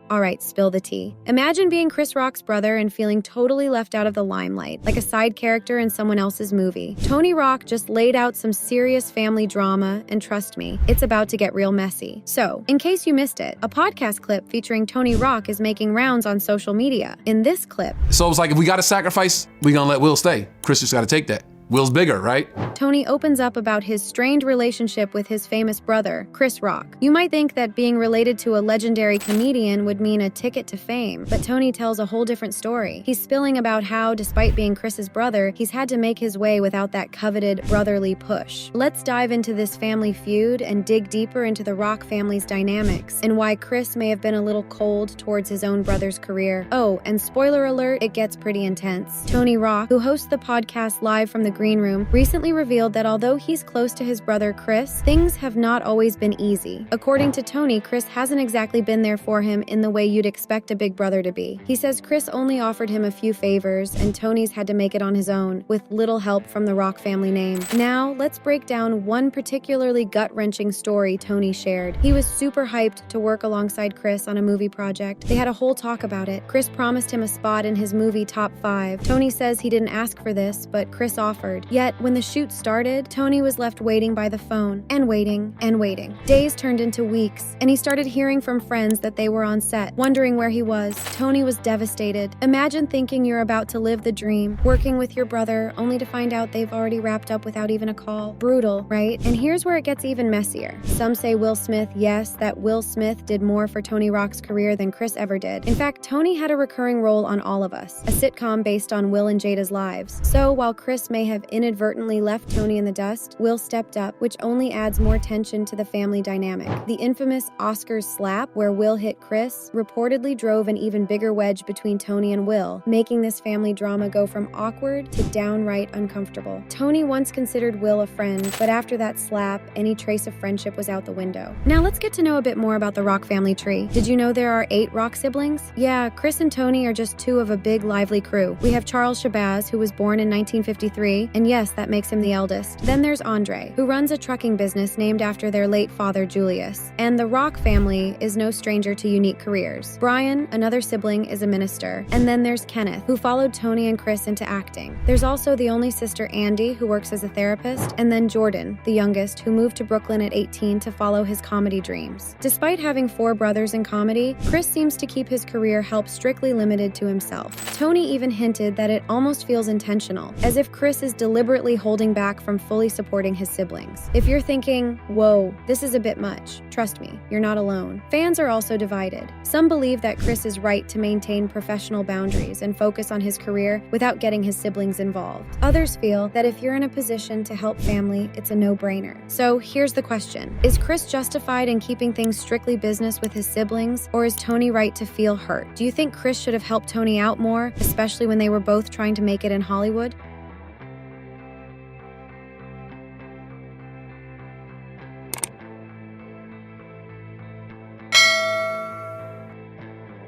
Alright, spill the tea. Imagine being Chris Rock's brother and feeling totally left out of the limelight, like a side character in someone else's movie. Tony Rock just laid out some serious family drama, and trust me, it's about to get real messy. So, in case you missed it, a podcast clip featuring Tony Rock is making rounds on social media. In this clip, so it's like, if we gotta sacrifice, we gonna let Will stay. Chris just gotta take that. Will's bigger, right? Tony opens up about his strained relationship with his famous brother, Chris Rock. You might think that being related to a legendary comedian would mean a ticket to fame, but Tony tells a whole different story. He's spilling about how, despite being Chris's brother, he's had to make his way without that coveted brotherly push. Let's dive into this family feud and dig deeper into the Rock family's dynamics and why Chris may have been a little cold towards his own brother's career. Oh, and spoiler alert, it gets pretty intense. Tony Rock, who hosts the podcast live from the Green Room, recently revealed that although he's close to his brother Chris, things have not always been easy. According to Tony, Chris hasn't exactly been there for him in the way you'd expect a big brother to be. He says Chris only offered him a few favors, and Tony's had to make it on his own, with little help from the Rock family name. Now, let's break down one particularly gut-wrenching story Tony shared. He was super hyped to work alongside Chris on a movie project. They had a whole talk about it. Chris promised him a spot in his movie Top 5. Tony says he didn't ask for this, but Chris offered. Yet, when the shoot started, Tony was left waiting by the phone, and waiting, and waiting. Days turned into weeks, and he started hearing from friends that they were on set, wondering where he was. Tony was devastated. Imagine thinking you're about to live the dream, working with your brother, only to find out they've already wrapped up without even a call. Brutal, right? And here's where it gets even messier. Some say Will Smith, yes, that Will Smith did more for Tony Rock's career than Chris ever did. In fact, Tony had a recurring role on All of Us, a sitcom based on Will and Jada's lives. So while Chris may have inadvertently left Tony in the dust, Will stepped up, which only adds more tension to the family dynamic. The infamous Oscars slap, where Will hit Chris, reportedly drove an even bigger wedge between Tony and Will, making this family drama go from awkward to downright uncomfortable. Tony once considered Will a friend, but after that slap, any trace of friendship was out the window. Now let's get to know a bit more about the Rock family tree. Did you know there are 8 Rock siblings? Yeah, Chris and Tony are just 2 of a big, lively crew. We have Charles Shabazz, who was born in 1953, and yes, that makes him the eldest. Then there's Andre, who runs a trucking business named after their late father, Julius. And the Rock family is no stranger to unique careers. Brian, another sibling, is a minister. And then there's Kenneth, who followed Tony and Chris into acting. There's also the only sister, Andy, who works as a therapist, and then Jordan, the youngest, who moved to Brooklyn at 18 to follow his comedy dreams. Despite having 4 brothers in comedy, Chris seems to keep his career help strictly limited to himself. Tony even hinted that it almost feels intentional, as if Chris is deliberately holding back from fully supporting his siblings. If you're thinking, whoa, this is a bit much, trust me, you're not alone. Fans are also divided. Some believe that Chris is right to maintain professional boundaries and focus on his career without getting his siblings involved. Others feel that if you're in a position to help family, it's a no-brainer. So here's the question. Is Chris justified in keeping things strictly business with his siblings, or is Tony right to feel hurt? Do you think Chris should have helped Tony out more, especially when they were both trying to make it in Hollywood?